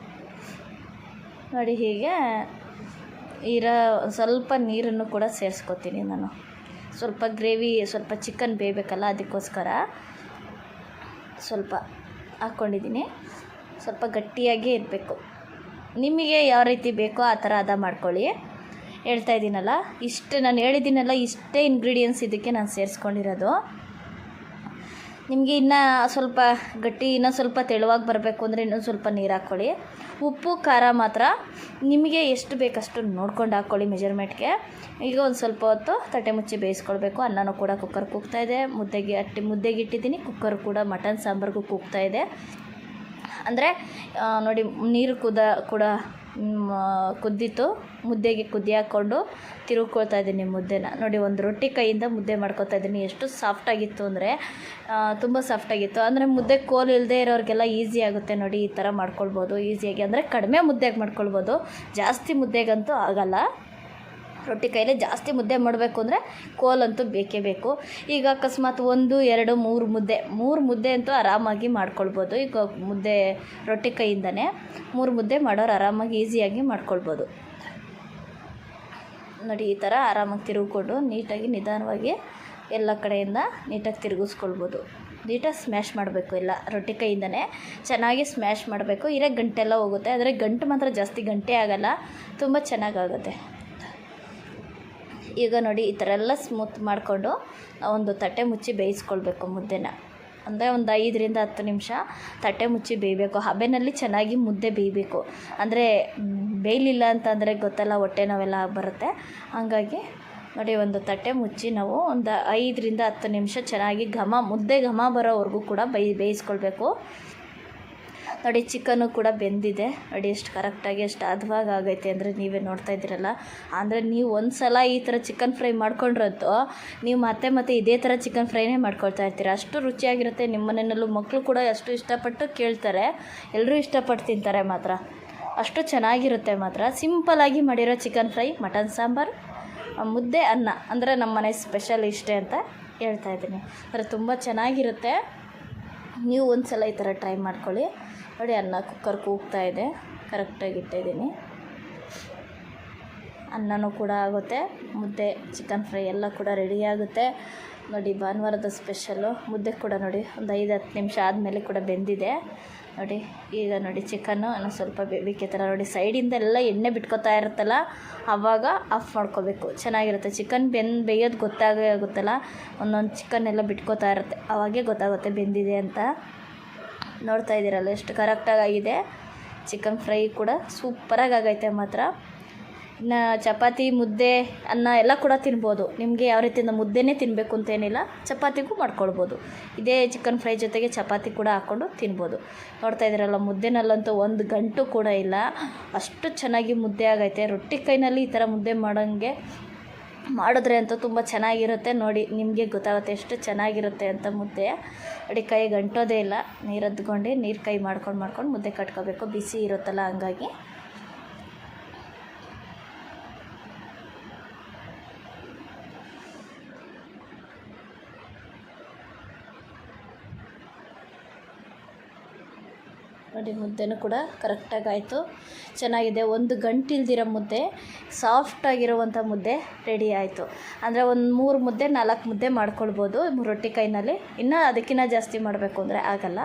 ನೋಡಿ ಹೀಗೆ ಸ್ವಲ್ಪ ನೀರನ್ನು ಕೂಡ ಸೇರಿಸ್ಕೊತೀನಿ ನಾನು. ಸ್ವಲ್ಪ ಗ್ರೇವಿ, ಸ್ವಲ್ಪ ಚಿಕನ್ ಬೇಯಬೇಕಲ್ಲ ಅದಕ್ಕೋಸ್ಕರ ಸ್ವಲ್ಪ ಹಾಕ್ಕೊಂಡಿದ್ದೀನಿ. ಸ್ವಲ್ಪ ಗಟ್ಟಿಯಾಗೇ ಇರಬೇಕು. ನಿಮಗೆ ಯಾವ ರೀತಿ ಬೇಕೋ ಆ ಥರ ಮಾಡ್ಕೊಳ್ಳಿ. ಹೇಳ್ತಾ ಇದ್ದೀನಲ್ಲ, ನಾನು ಹೇಳಿದ್ದೀನಲ್ಲ, ಇಷ್ಟೇ ಇಂಗ್ರೀಡಿಯೆಂಟ್ಸ್ ಇದಕ್ಕೆ ನಾನು ಸೇರಿಸ್ಕೊಂಡಿರೋದು. ನಿಮಗೆ ಇನ್ನೂ ಸ್ವಲ್ಪ ಗಟ್ಟಿ, ಇನ್ನೂ ಸ್ವಲ್ಪ ತೆಳುವಾಗಿ ಬರಬೇಕು ಅಂದರೆ ಇನ್ನೂ ಸ್ವಲ್ಪ ನೀರು ಹಾಕ್ಕೊಳ್ಳಿ. ಉಪ್ಪು ಖಾರ ಮಾತ್ರ ನಿಮಗೆ ಎಷ್ಟು ಬೇಕಷ್ಟು ನೋಡ್ಕೊಂಡು ಹಾಕ್ಕೊಳ್ಳಿ ಮೆಜರ್ಮೆಂಟ್ಗೆ. ಈಗ ಒಂದು ಸ್ವಲ್ಪ ಹೊತ್ತು ತಟ್ಟೆ ಮುಚ್ಚಿ ಬೇಯಿಸ್ಕೊಳ್ಬೇಕು. ಅನ್ನನೂ ಕೂಡ ಕುಕ್ಕರ್ ಕೂಗ್ತಾಯಿದೆ, ಮುದ್ದೆಗೆ ಇಟ್ಟಿದ್ದೀನಿ. ಕುಕ್ಕರ್ ಕೂಡ ಮಟನ್ ಸಾಂಬಾರಿಗೂ ಕೂಗ್ತಾಯಿದೆ. ಅಂದರೆ ನೋಡಿ ನೀರು ಕೂಡ ಕುದ್ದಿತ್ತು, ಮುದ್ದೆಗೆ ಕುದಿ ಹಾಕ್ಕೊಂಡು ತಿರುಗ್ಕೊಳ್ತಾ ಇದ್ದೀನಿ ಮುದ್ದೆನ. ನೋಡಿ ಒಂದು ರೊಟ್ಟಿ ಕೈಯಿಂದ ಮುದ್ದೆ ಮಾಡ್ಕೊತಾ ಇದ್ದೀನಿ. ಎಷ್ಟು ಸಾಫ್ಟಾಗಿತ್ತು ಅಂದರೆ ತುಂಬ ಸಾಫ್ಟಾಗಿತ್ತು. ಅಂದರೆ ಮುದ್ದೆ ಕೋಲು ಇಲ್ಲದೆ ಇರೋರಿಗೆಲ್ಲ ಈಸಿ ಆಗುತ್ತೆ ನೋಡಿ. ಈ ಥರ ಮಾಡ್ಕೊಳ್ಬೋದು ಈಸಿಯಾಗಿ, ಅಂದರೆ ಕಡಿಮೆ ಮುದ್ದೆಗೆ ಮಾಡ್ಕೊಳ್ಬೋದು, ಜಾಸ್ತಿ ಮುದ್ದೆಗಂತೂ ಆಗಲ್ಲ. ರೊಟ್ಟಿ ಕೈಲೇ ಜಾಸ್ತಿ ಮುದ್ದೆ ಮಾಡಬೇಕು ಅಂದರೆ ಕೋಲಂತೂ ಬೇಕೇ ಬೇಕು. ಈಗ ಅಕಸ್ಮಾತ್ 1 2 3 ಮುದ್ದೆ ಅಂತೂ ಆರಾಮಾಗಿ ಮಾಡ್ಕೊಳ್ಬೋದು. ಈಗ ಮುದ್ದೆ ರೊಟ್ಟಿ ಕೈಯಿಂದನೇ 3 ಮುದ್ದೆ ಮಾಡೋರು ಆರಾಮಾಗಿ ಈಸಿಯಾಗಿ ಮಾಡ್ಕೊಳ್ಬೋದು. ನೋಡಿ ಈ ಥರ ಆರಾಮಾಗಿ ತಿರುಗಿಕೊಂಡು ನೀಟಾಗಿ ನಿಧಾನವಾಗಿ ಎಲ್ಲ ಕಡೆಯಿಂದ ನೀಟಾಗಿ ತಿರುಗಿಸ್ಕೊಳ್ಬೋದು. ನೀಟಾಗಿ ಸ್ಮ್ಯಾಶ್ ಮಾಡಬೇಕು, ಎಲ್ಲ ರೊಟ್ಟಿ ಕೈಯಿಂದನೇ ಚೆನ್ನಾಗಿ ಸ್ಮ್ಯಾಶ್ ಮಾಡಬೇಕು. ಗಂಟೆಲ್ಲ ಹೋಗುತ್ತೆ, ಆದರೆ ಗಂಟು ಮಾತ್ರ ಜಾಸ್ತಿ ಗಂಟೆ ಆಗೋಲ್ಲ, ತುಂಬ ಚೆನ್ನಾಗಾಗುತ್ತೆ. ಈಗ ನೋಡಿ ಈ ಥರ ಎಲ್ಲ ಸ್ಮೂತ್ ಮಾಡಿಕೊಂಡು ಒಂದು ತಟ್ಟೆ ಮುಚ್ಚಿ ಬೇಯಿಸ್ಕೊಳ್ಬೇಕು ಮುದ್ದೆನ. ಅಂದರೆ ಒಂದು 5ರಿಂದ 10 ನಿಮಿಷ ತಟ್ಟೆ ಮುಚ್ಚಿ ಬೇಯಬೇಕು. ಹಬೆನಲ್ಲಿ ಚೆನ್ನಾಗಿ ಮುದ್ದೆ ಬೇಯಬೇಕು. ಅಂದರೆ ಬೇಯಲಿಲ್ಲ ಅಂತಂದರೆ ಗೊತ್ತಲ್ಲ, ಹೊಟ್ಟೆ ನೋವೆಲ್ಲ ಬರುತ್ತೆ. ಹಾಗಾಗಿ ನೋಡಿ ಒಂದು ತಟ್ಟೆ ಮುಚ್ಚಿ ನಾವು ಒಂದು 5ರಿಂದ 10 ನಿಮಿಷ ಚೆನ್ನಾಗಿ ಮುದ್ದೆ ಘಮ ಬರೋವರೆಗೂ ಕೂಡ ಬೇಯಿಸ್ಕೊಳ್ಬೇಕು. ನೋಡಿ ಚಿಕನ್ನು ಕೂಡ ಬೆಂದಿದೆ. ನೋಡಿ ಎಷ್ಟು ಕರೆಕ್ಟಾಗಿ ಎಷ್ಟು ಹದವಾಗಿ ಆಗೈತೆ ಅಂದರೆ ನೀವೇ ನೋಡ್ತಾ ಇದ್ದೀರಲ್ಲ. ಅಂದರೆ ನೀವು ಒಂದು ಸಲ ಈ ಥರ ಚಿಕನ್ ಫ್ರೈ ಮಾಡ್ಕೊಂಡ್ರಂತೂ ನೀವು ಮತ್ತೆ ಇದೇ ಥರ ಚಿಕನ್ ಫ್ರೈನೇ ಮಾಡ್ಕೊಳ್ತಾ ಇರ್ತೀರ. ಅಷ್ಟು ರುಚಿಯಾಗಿರುತ್ತೆ. ನಿಮ್ಮ ಮನೆಯಲ್ಲೂ ಮಕ್ಕಳು ಕೂಡ ಅಷ್ಟು ಇಷ್ಟಪಟ್ಟು ಕೇಳ್ತಾರೆ, ಎಲ್ಲರೂ ಇಷ್ಟಪಟ್ಟು ತಿಂತಾರೆ ಮಾತ್ರ. ಅಷ್ಟು ಚೆನ್ನಾಗಿರುತ್ತೆ ಮಾತ್ರ. ಸಿಂಪಲ್ಲಾಗಿ ಮಾಡಿರೋ ಚಿಕನ್ ಫ್ರೈ, ಮಟನ್ ಸಾಂಬಾರು, ಮುದ್ದೆ, ಅನ್ನ ಅಂದರೆ ನಮ್ಮ ಮನೆ ಸ್ಪೆಷಲ್ ಇಷ್ಟೇ ಅಂತ ಹೇಳ್ತಾ ಇದ್ದೀನಿ. ಅಂದರೆ ತುಂಬ ಚೆನ್ನಾಗಿರುತ್ತೆ. ನೀವು ಒಂದು ಸಲ ಈ ಥರ ಟ್ರೈ ಮಾಡ್ಕೊಳ್ಳಿ. ನೋಡಿ ಅನ್ನ ಕುಕ್ಕರ್ ಕೂಗ್ತಾ ಇದೆ, ಕರೆಕ್ಟಾಗಿ ಇಟ್ಟಿದ್ದೀನಿ. ಅನ್ನನೂ ಕೂಡ ಆಗುತ್ತೆ, ಮುದ್ದೆ ಚಿಕನ್ ಫ್ರೈ ಎಲ್ಲ ಕೂಡ ರೆಡಿ ಆಗುತ್ತೆ. ನೋಡಿ ಭಾನುವಾರದ ಸ್ಪೆಷಲ್ಲು ಮುದ್ದೆ ಕೂಡ ನೋಡಿ ಒಂದು 5-10 ನಿಮಿಷ ಆದಮೇಲೆ ಕೂಡ ಬೆಂದಿದೆ. ನೋಡಿ ಈಗ ನೋಡಿ ಚಿಕನ್ನು ಇನ್ನೂ ಸ್ವಲ್ಪ ಬೇಯಬೇಕೆ ಥರ ನೋಡಿ ಸೈಡಿಂದ ಎಲ್ಲ ಎಣ್ಣೆ ಬಿಟ್ಕೊತಾ ಇರುತ್ತಲ್ಲ, ಆವಾಗ ಆಫ್ ಮಾಡ್ಕೋಬೇಕು. ಚೆನ್ನಾಗಿರುತ್ತೆ. ಚಿಕನ್ ಬೇಯೋದು ಗೊತ್ತಾಗುತ್ತಲ್ಲ, ಒಂದೊಂದು ಚಿಕನ್ ಎಲ್ಲ ಬಿಟ್ಕೋತಾ ಇರುತ್ತೆ, ಆವಾಗೇ ಗೊತ್ತಾಗುತ್ತೆ ಬೆಂದಿದೆ ಅಂತ. ನೋಡ್ತಾ ಇದ್ದೀರಲ್ಲ ಎಷ್ಟು ಕರೆಕ್ಟಾಗಿದೆ. ಚಿಕನ್ ಫ್ರೈ ಕೂಡ ಸೂಪರಾಗಿ ಆಗೈತೆ ಮಾತ್ರ. ಇನ್ನು ಚಪಾತಿ, ಮುದ್ದೆ, ಅನ್ನ ಎಲ್ಲ ಕೂಡ ತಿನ್ಬೋದು. ನಿಮಗೆ ಯಾವ ರೀತಿಯಿಂದ ಮುದ್ದೆನೇ ತಿನ್ನಬೇಕು ಅಂತೇನಿಲ್ಲ, ಚಪಾತಿಗೂ ಮಾಡ್ಕೊಳ್ಬೋದು. ಇದೇ ಚಿಕನ್ ಫ್ರೈ ಜೊತೆಗೆ ಚಪಾತಿ ಕೂಡ ಹಾಕ್ಕೊಂಡು ತಿನ್ಬೋದು. ನೋಡ್ತಾ ಇದ್ದೀರಲ್ಲ ಮುದ್ದೆನಲ್ಲಂತೂ ಒಂದು ಗಂಟು ಕೂಡ ಇಲ್ಲ, ಅಷ್ಟು ಚೆನ್ನಾಗಿ ಮುದ್ದೆ ಆಗೈತೆ. ರೊಟ್ಟಿ ಕೈನಲ್ಲಿ ಈ ಥರ ಮುದ್ದೆ ಮಾಡಿದ್ರೆ ಅಂತೂ ತುಂಬ ಚೆನ್ನಾಗಿರುತ್ತೆ. ನೋಡಿ ನಿಮಗೆ ಗೊತ್ತಾಗುತ್ತೆ ಎಷ್ಟು ಚೆನ್ನಾಗಿರುತ್ತೆ ಅಂತ ಮುದ್ದೆ. ನೋಡಿ ಕೈ ಗಂಟೋದೇ ಇಲ್ಲ, ನೀರು ಹದ್ಕೊಂಡು ನೀರು ಕೈ ಮಾಡ್ಕೊಂಡು ಮುದ್ದೆ ಕಟ್ಕೋಬೇಕು. ಬಿಸಿ ಇರುತ್ತಲ್ಲ ಹಂಗಾಗಿ. ನೋಡಿ ಮುದ್ದೆನೂ ಕೂಡ ಕರೆಕ್ಟಾಗಿ ಆಯಿತು, ಚೆನ್ನಾಗಿದೆ. ಒಂದು ಗಂಟಿಲ್ದಿರೋ ಮುದ್ದೆ, ಸಾಫ್ಟಾಗಿರುವಂಥ ಮುದ್ದೆ ರೆಡಿ ಆಯಿತು. ಅಂದರೆ ಒಂದು 3 ಮುದ್ದೆ 4 ಮುದ್ದೆ ಮಾಡ್ಕೊಳ್ಬೋದು ರೊಟ್ಟಿ ಕೈನಲ್ಲಿ. ಇನ್ನು ಅದಕ್ಕಿಂತ ಜಾಸ್ತಿ ಮಾಡಬೇಕು ಅಂದರೆ ಆಗಲ್ಲ.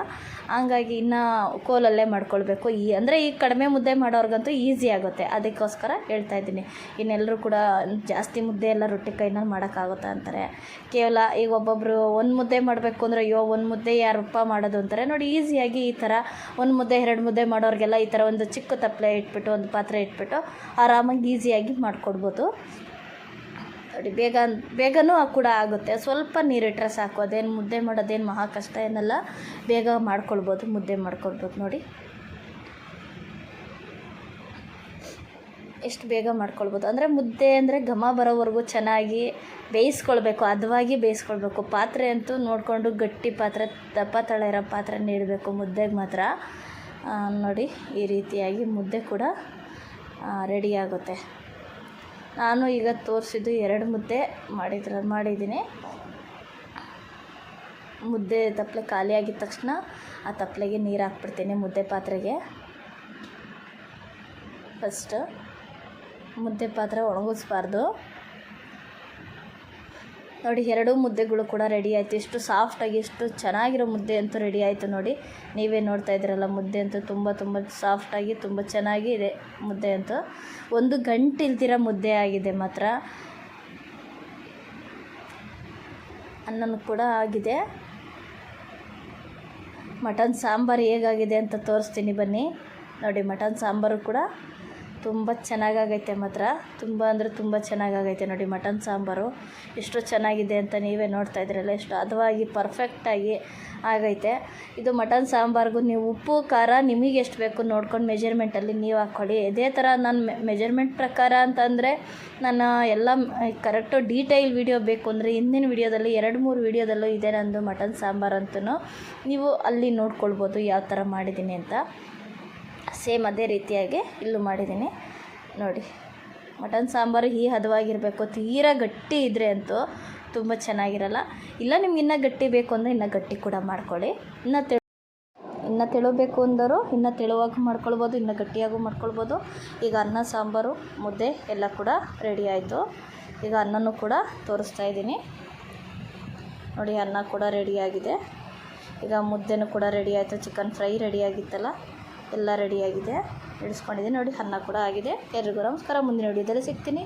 ಹಂಗಾಗಿ ಇನ್ನು ಕೋಲಲ್ಲೇ ಮಾಡ್ಕೊಳ್ಬೇಕು. ಅಂದರೆ ಈ ಕಡಿಮೆ ಮುದ್ದೆ ಮಾಡೋರ್ಗಂತೂ ಈಸಿ ಆಗುತ್ತೆ, ಅದಕ್ಕೋಸ್ಕರ ಹೇಳ್ತಾ ಇದ್ದೀನಿ. ಇನ್ನೆಲ್ಲರೂ ಕೂಡ ಜಾಸ್ತಿ ಮುದ್ದೆ ಎಲ್ಲ ರೊಟ್ಟಿ ಕೈನಲ್ಲಿ ಮಾಡೋಕ್ಕಾಗುತ್ತಾ ಅಂತಾರೆ. ಕೇವಲ ಈಗ ಒಬ್ಬೊಬ್ಬರು 1 ಮುದ್ದೆ ಮಾಡಬೇಕು ಅಂದರೆ ಅಯ್ಯೋ 1 ಮುದ್ದೆ ಯಾರಪ್ಪ ಮಾಡೋದು ಅಂತಾರೆ. ನೋಡಿ ಈಸಿಯಾಗಿ ಈ ಥರ 1 ಮುದ್ದೆ 2 ಮುದ್ದೆ ಮಾಡೋರಿಗೆಲ್ಲ ಈ ಥರ ಒಂದು ಚಿಕ್ಕ ತಪ್ಪಲೆ ಇಟ್ಬಿಟ್ಟು ಒಂದು ಪಾತ್ರೆ ಇಟ್ಬಿಟ್ಟು ಆರಾಮಾಗಿ ಈಸಿಯಾಗಿ ಮಾಡಿಕೊಡ್ಬೋದು. ನೋಡಿ ಬೇಗನೂ ಕೂಡ ಆಗುತ್ತೆ. ಸ್ವಲ್ಪ ನೀರಿಟ್ಟರೆ ಸಾಕು, ಅದೇನು ಮುದ್ದೆ ಮಾಡೋದೇನು ಮಹಾ ಕಷ್ಟ ಏನಲ್ಲ, ಬೇಗ ಮಾಡ್ಕೊಳ್ಬೋದು, ಮುದ್ದೆ ಮಾಡ್ಕೊಳ್ಬೋದು. ನೋಡಿ ಎಷ್ಟು ಬೇಗ ಮಾಡ್ಕೊಳ್ಬೋದು. ಅಂದರೆ ಮುದ್ದೆ ಅಂದರೆ ಘಮ ಬರೋವರೆಗೂ ಚೆನ್ನಾಗಿ ಬೇಯಿಸ್ಕೊಳ್ಬೇಕು, ಹದವಾಗಿ ಬೇಯಿಸ್ಕೊಳ್ಬೇಕು. ಪಾತ್ರೆ ಅಂತೂ ನೋಡಿಕೊಂಡು ಗಟ್ಟಿ ಪಾತ್ರೆ, ದಪ್ಪ ತಳ ಇರೋ ಪಾತ್ರೆ ನೀಡಬೇಕು ಮುದ್ದೆಗೆ ಮಾತ್ರ. ನೋಡಿ ಈ ರೀತಿಯಾಗಿ ಮುದ್ದೆ ಕೂಡ ರೆಡಿ ಆಗುತ್ತೆ. ನಾನು ಈಗ ತೋರಿಸಿದ್ದು 2 ಮುದ್ದೆ ಮಾಡಿದ್ದೀನಿ. ಮುದ್ದೆ ತಪ್ಪಲೆ ಖಾಲಿ ಆಗಿದ ತಕ್ಷಣ ಆ ತಪ್ಪಲೆಗೆ ನೀರು ಹಾಕ್ಬಿಡ್ತೀನಿ ಮುದ್ದೆ ಪಾತ್ರೆಗೆ. ಫಸ್ಟ್ ಮುದ್ದೆ ಪಾತ್ರೆ ಒಣಗಿಸ್ಬಾರ್ದು. ನೋಡಿ 2 ಮುದ್ದೆಗಳು ಕೂಡ ರೆಡಿ ಆಯಿತು. ಎಷ್ಟು ಸಾಫ್ಟಾಗಿ ಎಷ್ಟು ಚೆನ್ನಾಗಿರೋ ಮುದ್ದೆ ಅಂತೂ ರೆಡಿ ಆಯಿತು. ನೋಡಿ ನೀವೇ ನೋಡ್ತಾ ಇದ್ದೀರಲ್ಲ, ಮುದ್ದೆ ಅಂತೂ ತುಂಬ ಸಾಫ್ಟಾಗಿ ತುಂಬ ಚೆನ್ನಾಗಿದೆ ಮುದ್ದೆ ಅಂತೂ. ಒಂದು ಗಂಟಿಲ್ದಿರೋ ಮುದ್ದೆ ಆಗಿದೆ ಮಾತ್ರ. ಅನ್ನನೂ ಕೂಡ ಆಗಿದೆ. ಮಟನ್ ಸಾಂಬಾರು ಹೇಗಾಗಿದೆ ಅಂತ ತೋರಿಸ್ತೀನಿ ಬನ್ನಿ. ನೋಡಿ ಮಟನ್ ಸಾಂಬಾರು ಕೂಡ ತುಂಬ ಚೆನ್ನಾಗೈತೆ ಮಾತ್ರ. ತುಂಬ ಅಂದರೆ ತುಂಬ ಚೆನ್ನಾಗೈತೆ. ನೋಡಿ ಮಟನ್ ಸಾಂಬಾರು ಎಷ್ಟು ಚೆನ್ನಾಗಿದೆ ಅಂತ ನೀವೇ ನೋಡ್ತಾ ಇದ್ದೀರಲ್ಲ, ಎಷ್ಟು ಹದವಾಗಿ ಪರ್ಫೆಕ್ಟಾಗಿ ಆಗೈತೆ. ಇದು ಮಟನ್ ಸಾಂಬಾರ್ಗೂ ನೀವು ಉಪ್ಪು ಖಾರ ನಿಮಗೆ ಎಷ್ಟು ಬೇಕು ನೋಡ್ಕೊಂಡು ಮೆಜರ್ಮೆಂಟಲ್ಲಿ ನೀವು ಹಾಕ್ಕೊಳ್ಳಿ. ಇದೇ ಥರ ನಾನು ಮೆಜರ್ಮೆಂಟ್ ಪ್ರಕಾರ ಅಂತಂದರೆ ನಾನು ಎಲ್ಲ ಕರೆಕ್ಟು ಡೀಟೈಲ್ ವಿಡಿಯೋ ಬೇಕು ಅಂದರೆ ಹಿಂದಿನ ವಿಡಿಯೋದಲ್ಲಿ 2-3 ವಿಡಿಯೋದಲ್ಲೂ ಇದೆ ನಂದು ಮಟನ್ ಸಾಂಬಾರು ಅಂತೂ. ನೀವು ಅಲ್ಲಿ ನೋಡ್ಕೊಳ್ಬೋದು ಯಾವ ಥರ ಮಾಡಿದ್ದೀನಿ ಅಂತ. ಸೇಮ್ ಅದೇ ರೀತಿಯಾಗಿ ಇಲ್ಲೂ ಮಾಡಿದ್ದೀನಿ ನೋಡಿ. ಮಟನ್ ಸಾಂಬಾರು ಈ ಹದವಾಗಿರಬೇಕು. ತೀರಾ ಗಟ್ಟಿ ಇದ್ದರೆ ಅಂತೂ ತುಂಬ ಚೆನ್ನಾಗಿರಲ್ಲ. ಇಲ್ಲ ನಿಮ್ಗೆ ಇನ್ನೂ ಗಟ್ಟಿ ಬೇಕು ಅಂದರೆ ಇನ್ನೂ ಗಟ್ಟಿ ಕೂಡ ಮಾಡ್ಕೊಳ್ಳಿ. ಇನ್ನು ತೆಳುಬೇಕು ಅಂದರು ಇನ್ನೂ ತೆಳುವಾಗಿ ಮಾಡ್ಕೊಳ್ಬೋದು, ಇನ್ನೂ ಗಟ್ಟಿಯಾಗೂ ಮಾಡ್ಕೊಳ್ಬೋದು. ಈಗ ಅನ್ನ ಸಾಂಬಾರು ಮುದ್ದೆ ಎಲ್ಲ ಕೂಡ ರೆಡಿ ಆಯಿತು. ಈಗ ಅನ್ನನೂ ಕೂಡ ತೋರಿಸ್ತಾ ಇದ್ದೀನಿ ನೋಡಿ. ಅನ್ನ ಕೂಡ ರೆಡಿಯಾಗಿದೆ. ಈಗ ಮುದ್ದೆನೂ ಕೂಡ ರೆಡಿ ಆಯಿತು. ಚಿಕನ್ ಫ್ರೈ ರೆಡಿಯಾಗಿತ್ತಲ್ಲ, ಎಲ್ಲ ರೆಡಿಯಾಗಿದೆ. ಇಳಿಸ್ಕೊಂಡಿದ್ದೀನಿ ನೋಡಿ. ಅನ್ನ ಕೂಡ ಆಗಿದೆ. ಎಲ್ರಿಗೂ ನಮಸ್ಕಾರ. ಮುಂದಿನ ವಿಡಿಯೋದಲ್ಲಿ ಸಿಗ್ತೀನಿ.